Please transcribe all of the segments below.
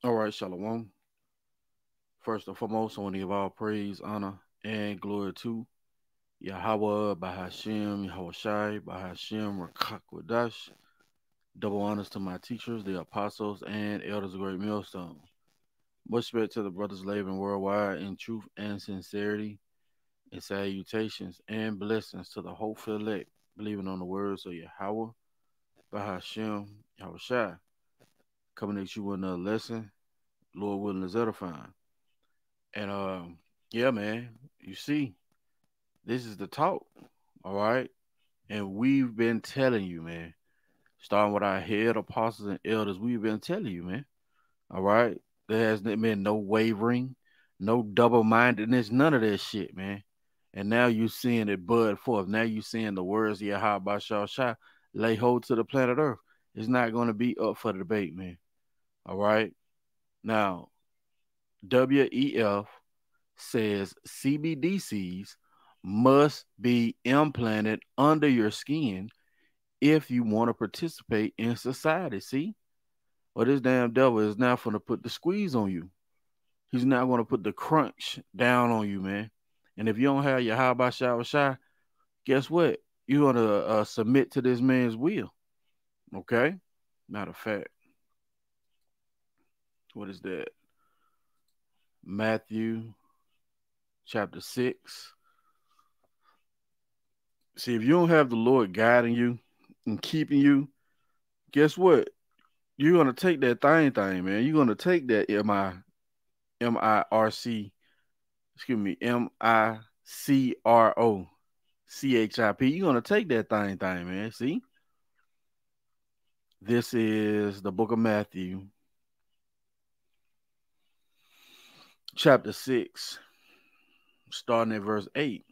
All right, Shalom. First and foremost, I want to give all praise, honor, and glory to Yahawah, bahasham, Yahawashi, bahasham, Rawchaa Qadash. Double honors to my teachers, the apostles, and elders of Great Millstone. Much respect to the brothers living worldwide in truth and sincerity, and salutations and blessings to the hopeful elect, believing on the words of Yahawah, bahasham, Yahawashi. Coming at you with another lesson, Lord willing is edifying. And yeah, man, you see, this is the talk, all right? And we've been telling you, man, starting with our head apostles and elders, we've been telling you, man, all right? There has been no wavering, no double mindedness, none of that shit, man. And now you seeing it bud forth. Now you seeing the words of Yahweh Shah lay hold to the planet Earth. It's not going to be up for the debate, man. All right. Now, WEF says CBDCs must be implanted under your skin if you want to participate in society. See? Well, this damn devil is now going to put the squeeze on you. He's now going to put the crunch down on you, man. And if you don't have your how about shower shy, guess what? You're going to submit to this man's will. Okay? Matter of fact, what is that? Matthew chapter 6. See, if you don't have the Lord guiding you and keeping you, guess what? You're gonna take that thing, man. You're gonna take that MIRC, excuse me, MICROCHIP. You're gonna take that thing, man. See, this is the book of Matthew, chapter 6, starting at verse 8.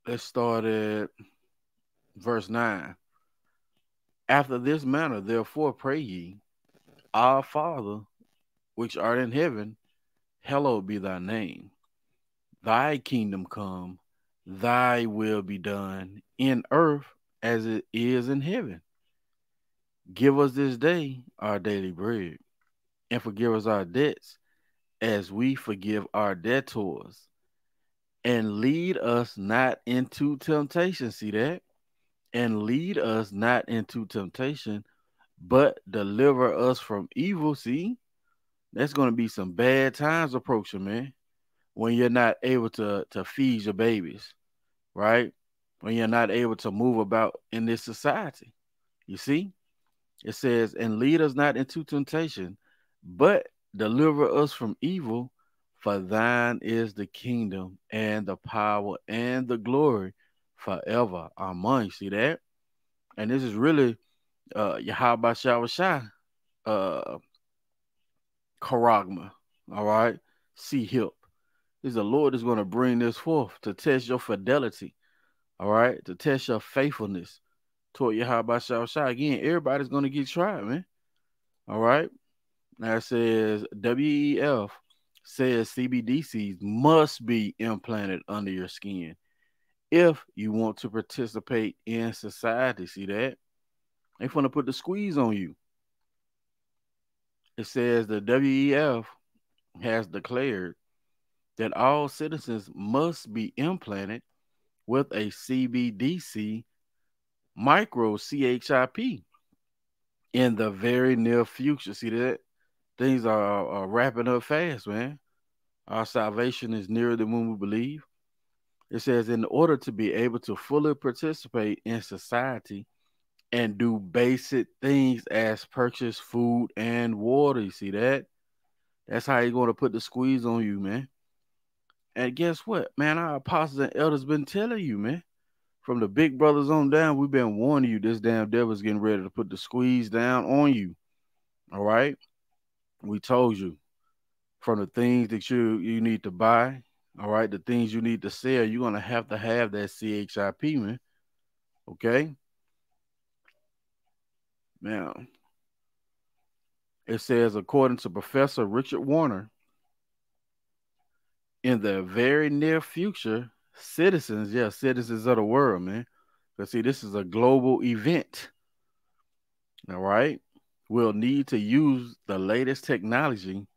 Let's start at verse 9. After this manner, therefore, pray ye, Our Father, which art in heaven, hallowed be thy name. Thy kingdom come, thy will be done in earth as it is in heaven. Give us this day our daily bread, and forgive us our debts as we forgive our debtors. And lead us not into temptation. See that? And lead us not into temptation, but deliver us from evil. See? That's going to be some bad times approaching, man. When you're not able to feed your babies, right? When you're not able to move about in this society. You see? It says, and lead us not into temptation, but deliver us from evil, for thine is the kingdom and the power and the glory forever. Amen. You see that? And this is really Yahweh Shah Karagma. All right. See help. Is the Lord is going to bring this forth to test your fidelity, all right, to test your faithfulness toward Yahweh Shah. Again, everybody's going to get tried, man. All right. Now it says WEF says CBDCs must be implanted under your skin if you want to participate in society. See that? They want to put the squeeze on you. It says the WEF has declared that all citizens must be implanted with a CBDC micro CHIP in the very near future. See that? Things are wrapping up fast, man. Our salvation is nearer than when we believe. It says, in order to be able to fully participate in society and do basic things as purchase food and water. You see that? That's how he's going to put the squeeze on you, man. And guess what, man? Our apostles and elders been telling you, man. From the big brothers on down, we've been warning you this damn devil's getting ready to put the squeeze down on you. All right? We told you from the things that you need to buy, all right, the things you need to sell, you're going to have that CHIP, man. Okay? Now, it says, according to Professor Richard Warner, in the very near future, citizens of the world, man. Because, see, this is a global event. All right? will need to use the latest technology,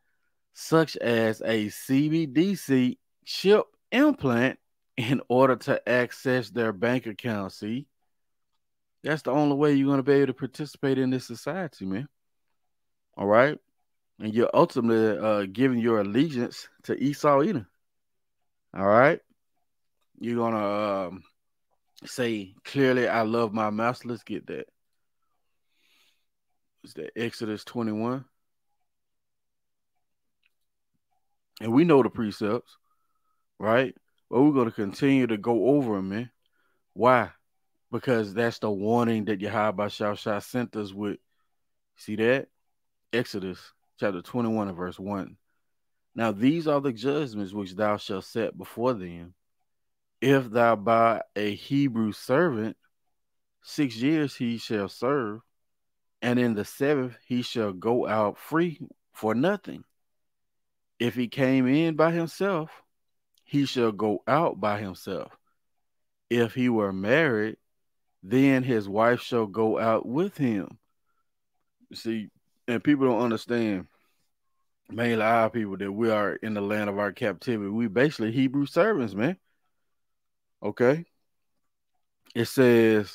such as a CBDC chip implant, in order to access their bank account. See, that's the only way you're going to be able to participate in this society, man. All right. And you're ultimately giving your allegiance to Esau Edom. All right. You're going to say, clearly, I love my master. Let's get that. It's the Exodus 21. And we know the precepts, right? But we're going to continue to go over them, man. Why? Because that's the warning that Yahawashi sent us with. See that? Exodus chapter 21 and verse 1. Now these are the judgments which thou shalt set before them. If thou buy a Hebrew servant, 6 years he shall serve, and in the 7th he shall go out free for nothing. If he came in by himself, he shall go out by himself. If he were married, then his wife shall go out with him. See, and people don't understand, mainly our people, that we are in the land of our captivity. We basically Hebrew servants, man. Okay. It says,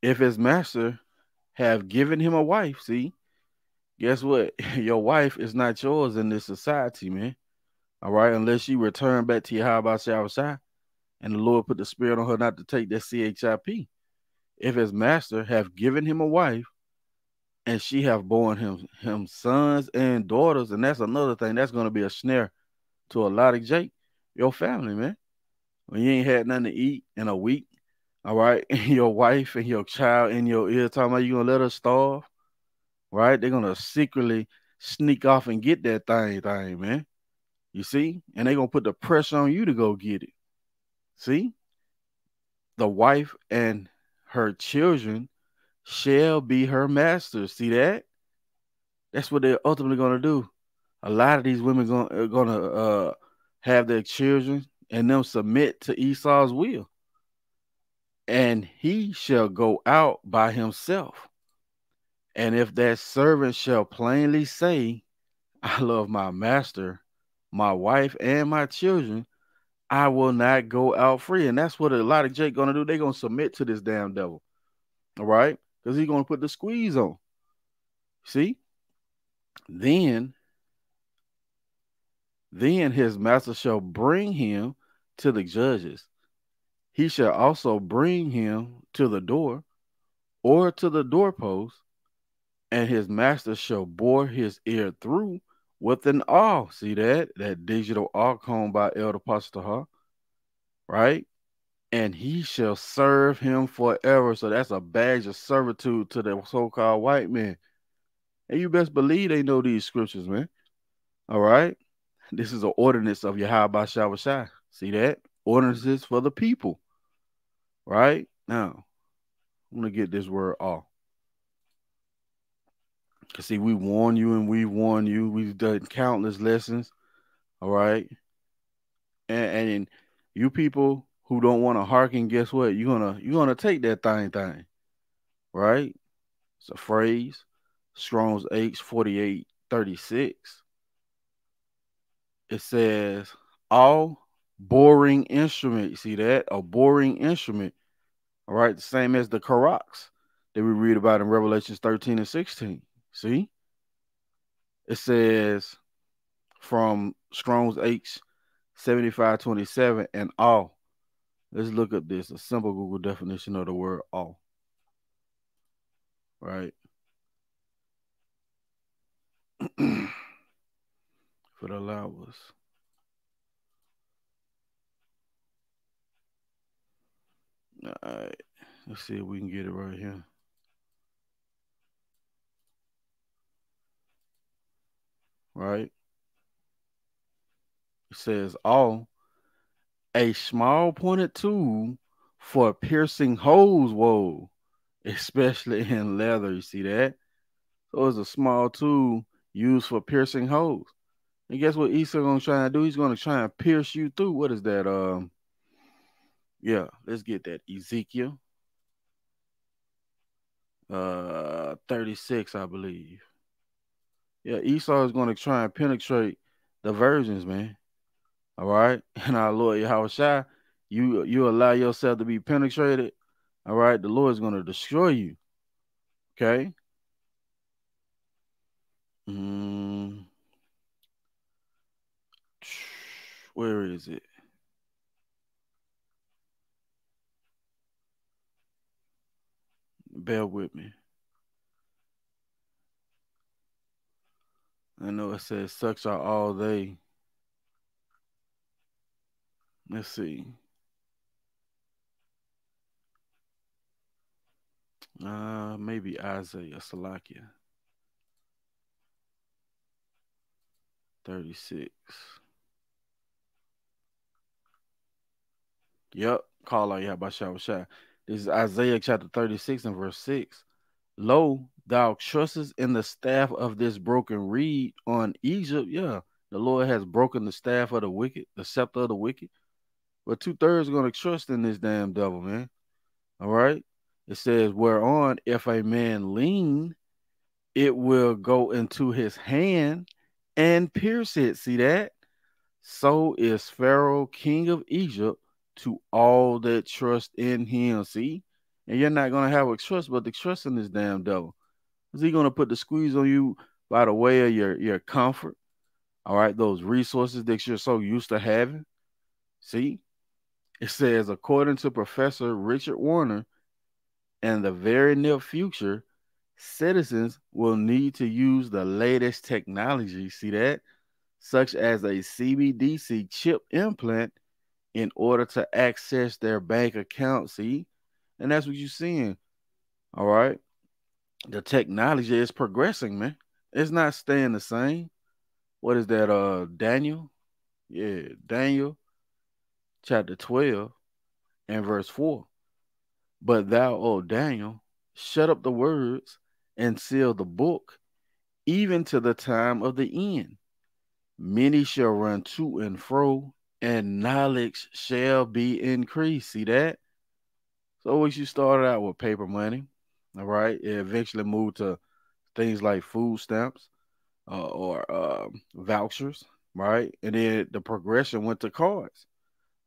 if his master have given him a wife, see, guess what? Your wife is not yours in this society, man. All right, unless you return back to Yahawashi and the Lord put the spirit on her not to take that CHIP. If his master have given him a wife, and she have borne him sons and daughters, and that's another thing that's going to be a snare to a lot of your family, man. When you ain't had nothing to eat in a week, all right, and your wife and your child in your ear talking about you gonna let her starve, right? They're gonna secretly sneak off and get that thing, man. You see? And they're gonna put the pressure on you to go get it. See? The wife and her children shall be her masters. See that? That's what they're ultimately gonna do. A lot of these women are gonna have their children and them submit to Esau's will. And he shall go out by himself. And if that servant shall plainly say, I love my master, my wife, and my children, I will not go out free. And that's what a lot of Jake gonna do. They're gonna submit to this damn devil. All right? Because he's gonna put the squeeze on. See? Then his master shall bring him to the judges. He shall also bring him to the door or to the doorpost, and his master shall bore his ear through with an awl. See that? That digital awl comb by Elder Pastor, right? And he shall serve him forever. So that's a badge of servitude to the so-called white man. And you best believe they know these scriptures, man. All right? This is an ordinance of Yahawashi. See that? Ordinances for the people. Right? Now, I'm going to get this word off. Because, see, we warn you and we warn you. We've done countless lessons. All right? And you people who don't want to hearken, guess what? You're gonna take that thing. Right? It's a phrase. Strong's H 4836. It says, all boring instrument. You see that? A boring instrument. All right, the same as the karaks that we read about in Revelations 13 and 16. See? It says from Strong's H 7527 and all. Let's look at this. A simple Google definition of the word all. Right? For the allowers. All right. Let's see if we can get it right here. Right? It says all, a small pointed tool for piercing holes, whoa, especially in leather. You see that? So it's a small tool used for piercing holes. And guess what Esau gonna try to do? He's gonna try and pierce you through. What is that? Yeah, let's get that. Ezekiel 36, I believe. Yeah, Esau is going to try and penetrate the virgins, man. All right. And our Lord Yahawashi, you allow yourself to be penetrated. All right. The Lord is going to destroy you. Okay. Mm, where is it? Bear with me. I know it says such are all they. Let's see. Maybe Isaiah Salakia 36. Yep. Call out Yahawashi. This is Isaiah chapter 36 and verse 6. Lo, thou trustest in the staff of this broken reed on Egypt. Yeah, the Lord has broken the staff of the wicked, the scepter of the wicked. But 2/3 are going to trust in this damn devil, man. All right. It says, whereon if a man lean, it will go into his hand and pierce it. See that? So is Pharaoh, king of Egypt, to all that trust in him. See? And you're not going to have a trust, but the trust in this damn devil. Is he going to put the squeeze on you by the way of your comfort? All right, those resources that you're so used to having. See? It says, according to Professor Richard Warner, in the very near future, citizens will need to use the latest technology, see that? Such as a CBDC chip implant in order to access their bank account, see? And that's what you're seeing. All right. The technology is progressing, man. It's not staying the same. What is that? Daniel? Yeah, Daniel chapter 12 and verse 4. But thou, O Daniel, shut up the words and seal the book, even to the time of the end. Many shall run to and fro, and knowledge shall be increased. See that? So what you started out with paper money, all right? It eventually moved to things like food stamps or vouchers, right? And then the progression went to cards,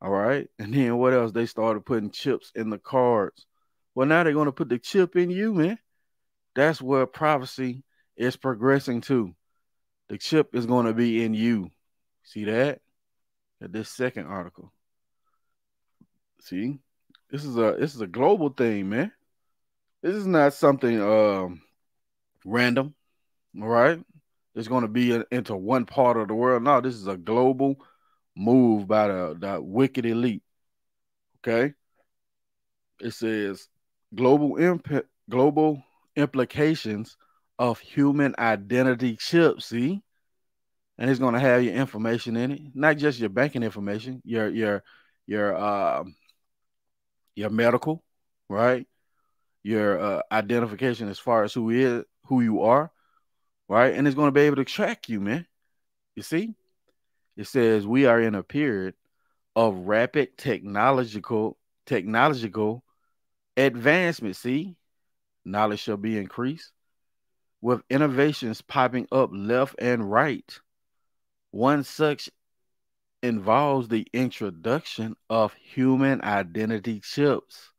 all right? And then what else? They started putting chips in the cards. Well, now they're going to put the chip in you, man. That's where prophecy is progressing to. The chip is going to be in you. See that? At this second article. See? This is a global thing, man. This is not something random, all right? It's going to be into one part of the world. No, this is a global move by the wicked elite. Okay? It says global implications of human identity chips, see? And it's going to have your information in it, not just your banking information, your your medical, right? Your identification as far as who you are, right? And it's going to be able to track you, man. You see? It says we are in a period of rapid technological advancement. See? Knowledge shall be increased with innovations popping up left and right. One such involves the introduction of human identity chips,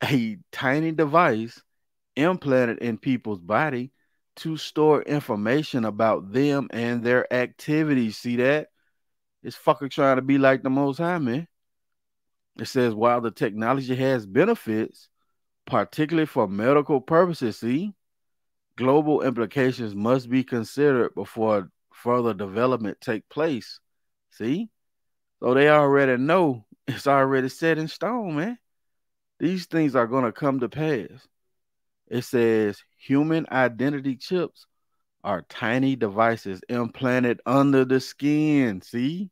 a tiny device implanted in people's body to store information about them and their activities. See that? It's fucking trying to be like the Most High, man. It says while the technology has benefits, particularly for medical purposes, see, global implications must be considered before further development take place. See? So they already know it's already set in stone, man. These things are going to come to pass. It says human identity chips are tiny devices implanted under the skin. See?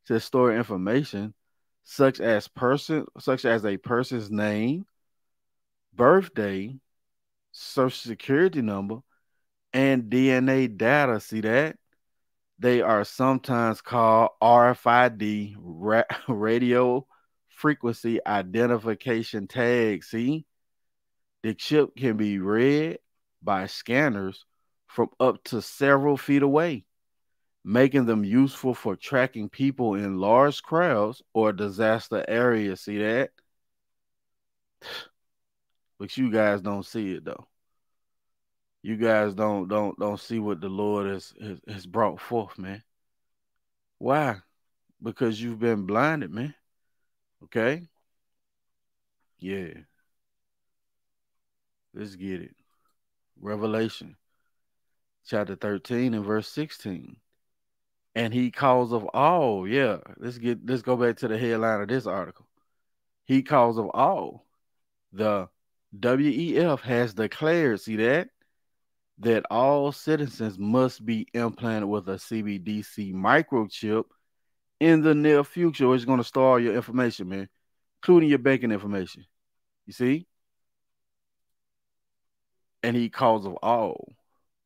To store information such as a person's name, birthday, social security number, and DNA data. See that? They are sometimes called RFID, radio frequency identification tags. See? The chip can be read by scanners from up to several feet away, making them useful for tracking people in large crowds or disaster areas. See that? But you guys don't see it though. You guys don't see what the Lord has brought forth, man. Why? Because you've been blinded, man. Okay? Yeah. Let's get it. Revelation chapter 13 and verse 16. And he calls of all, yeah. Let's go back to the headline of this article. He calls of all. The WEF has declared, see that all citizens must be implanted with a CBDC microchip in the near future, which is going to store all your information, man, including your banking information. You see? And he calls of all,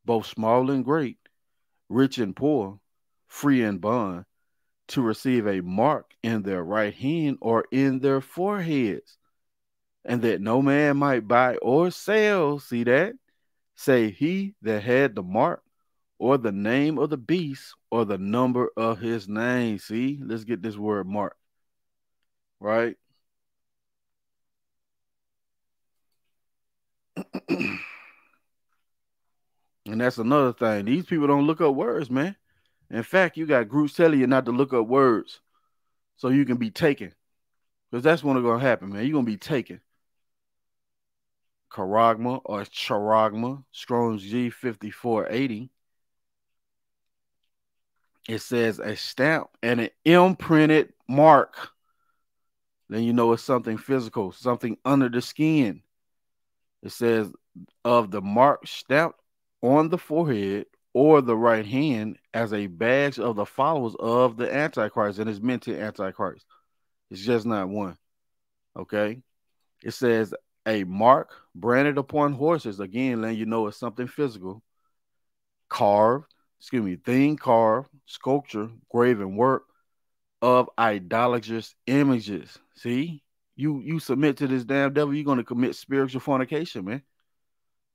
both small and great, rich and poor, free and bond, to receive a mark in their right hand or in their foreheads, and that no man might buy or sell, see that, say he that had the mark or the name of the beast or the number of his name. See, let's get this word mark, right? And that's another thing. These people don't look up words, man. In fact, you got groups telling you not to look up words so you can be taken. Because that's what's going to happen, man. You're going to be taken. Charagma or Charagma, Strong's G5480. It says a stamp and an imprinted mark. Then you know it's something physical, something under the skin. It says of the mark stamped on the forehead or the right hand as a badge of the followers of the Antichrist. And it's meant to Antichrist. It's just not one. Okay. It says a mark branded upon horses. Again, letting you know it's something physical. Thing carved, sculpture, graven work of idolatrous images. See, you submit to this damn devil, you're going to commit spiritual fornication, man.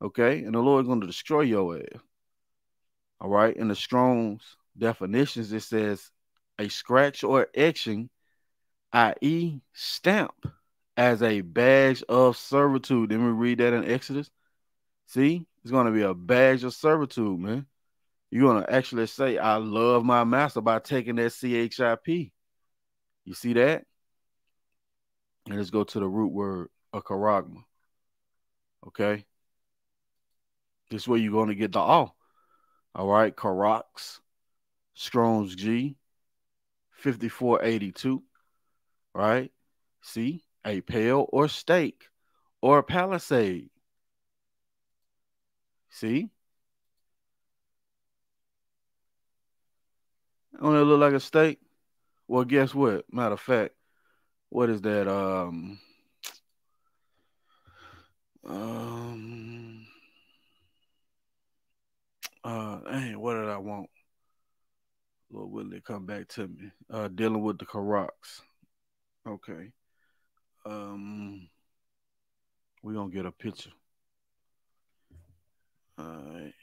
Okay, and the Lord's going to destroy your ass. All right, in the Strong's definitions, it says a scratch or etching, i.e., stamp, as a badge of servitude. Then we read that in Exodus. See, it's going to be a badge of servitude, man. You're going to actually say, I love my master by taking that CHIP. You see that? And let's go to the root word, a charagma. Okay? This is where you're going to get the all. All right? Karax, Strong's G, 5482. Right? See? A pale or stake or a palisade. See? Don't it look like a stake? Well, guess what? Matter of fact, what is that? What did I want? Lord, will it come back to me? Dealing with the Karax. Okay. We're gonna get a picture. All right.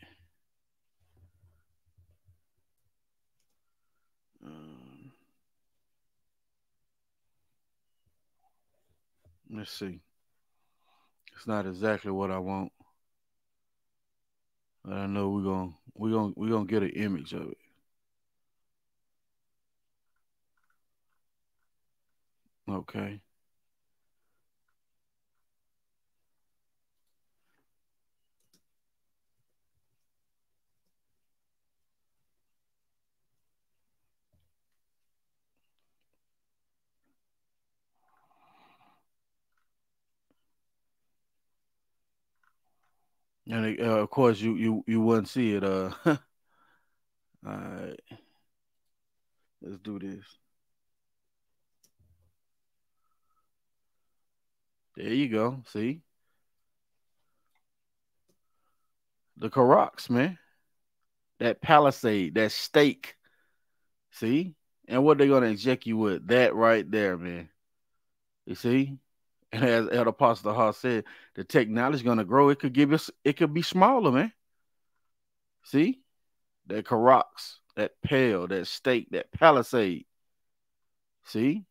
Let's see. It's not exactly what I want, but I know we're gonna get an image of it. Okay. And of course, you wouldn't see it. All right. Let's do this. There you go. See the Karax, man. That palisade, that stake. See, and what they're gonna inject you with? That right there, man. You see, And as Elder Apostle Hart said, the technology is gonna grow. It could give us. It could be smaller, man. See that Karox, that Pale, that Stake, that Palisade. See,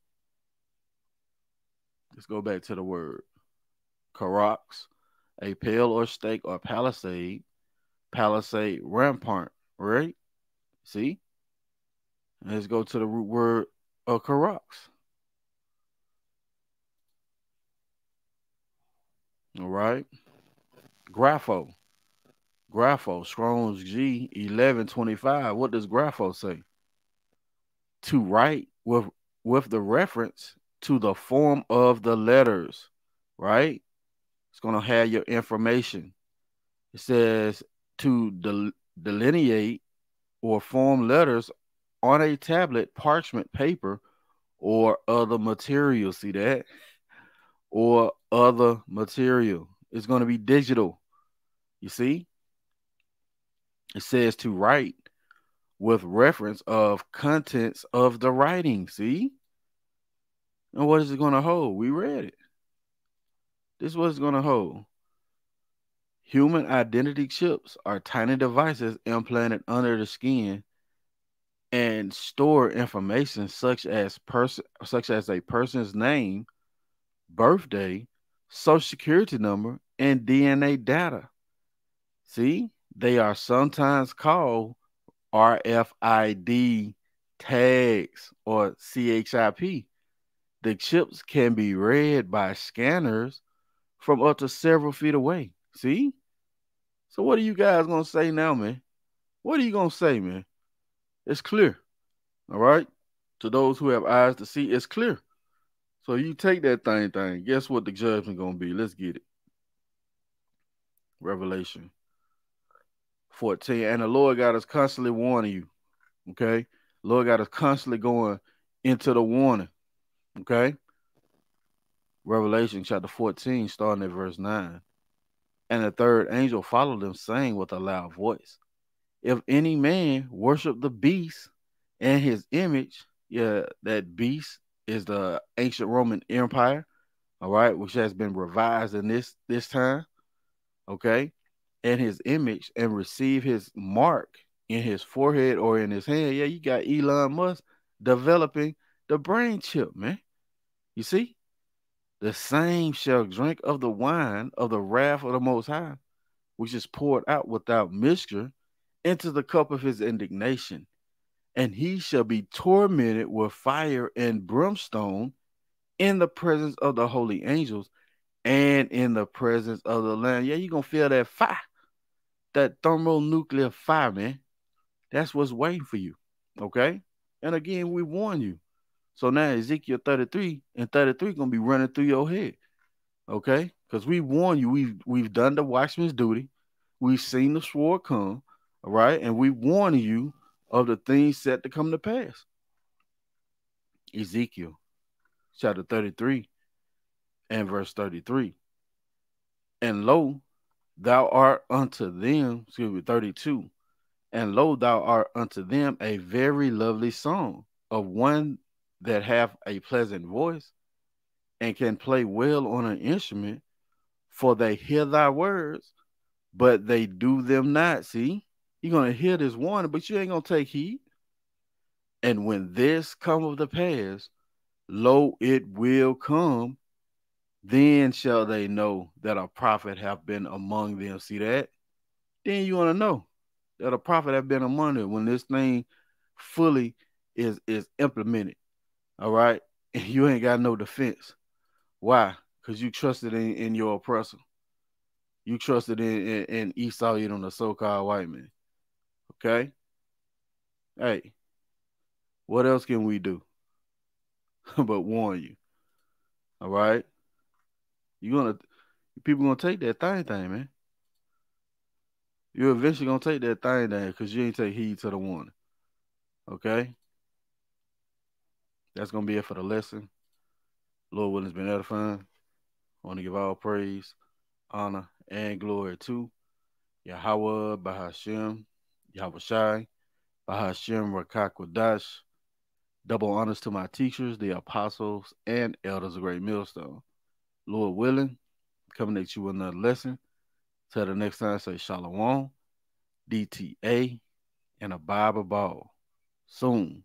let's go back to the word Karox, a Pale or Stake or Palisade, Palisade rampart. Right? See, let's go to the root word of Karox. All right, Grapho. Grapho, Strong's G 1125. What does Grapho say? To write with the reference to the form of the letters, right? It's going to have your information. It says to delineate or form letters on a tablet, parchment paper, or other material. See that? Or other material. It's going to be digital. You see? It says to write with reference of contents of the writing. See? And what is it going to hold? We read it. This is what it's going to hold. Human identity chips are tiny devices implanted under the skin and store information such as a person's name, birthday, social security number, and DNA data. See? They are sometimes called RFID tags or CHIP. The chips can be read by scanners from up to several feet away. See? So what are you guys going to say now, man? What are you going to say, man? It's clear. All right? To those who have eyes to see, it's clear. So you take that thing, guess what the judgment going to be? Let's get it. Revelation 14. And the Lord God is constantly warning you. Okay? Lord God is constantly going into the warning. Okay? Revelation chapter 14, starting at verse 9. And the third angel followed them, saying with a loud voice, if any man worship the beast and his image, yeah, that beast is the ancient Roman Empire, all right, which has been revised in this time, okay, and his image, and receive his mark in his forehead or in his hand. Yeah, you got Elon Musk developing the brain chip, man. You see? The same shall drink of the wine of the wrath of the Most High, which is poured out without mixture into the cup of his indignation. And he shall be tormented with fire and brimstone in the presence of the holy angels and in the presence of the Lamb. Yeah, you're going to feel that fire, that thermonuclear fire, man. That's what's waiting for you, okay? And again, we warn you. So now Ezekiel 33 and 33 going to be running through your head, okay? Because we warn you, we've done the watchman's duty. We've seen the sword come, all right? And we warn you of the things set to come to pass. Ezekiel chapter 33 and verse 33. And lo, thou art unto them, 32. And lo, thou art unto them a very lovely song of one that hath a pleasant voice and can play well on an instrument, for they hear thy words, but they do them not. See, you're going to hear this warning, but you ain't going to take heed. And when this come to pass, lo, it will come, then shall they know that a prophet have been among them. See that? Then you want to know that a prophet have been among them when this thing fully is implemented. All right? And you ain't got no defense. Why? Because you trusted in your oppressor. You trusted in Esau, you know, the so-called white man. Okay? Hey, what else can we do but warn you? All right? People gonna take that thing, man. You're eventually gonna take that thing down because you ain't take heed to the warning. Okay? That's gonna be it for the lesson. Lord willing, it's been edifying. I want to give all praise, honor, and glory to Yahawah, bahasham, Yahawashi, bahasham, Rawchaa Qadash. Double honors to my teachers, the apostles, and elders of Great Millstone. Lord willing, coming at you with another lesson. Till the next time, say Shalom, DTA, and a Bible ball. Soon.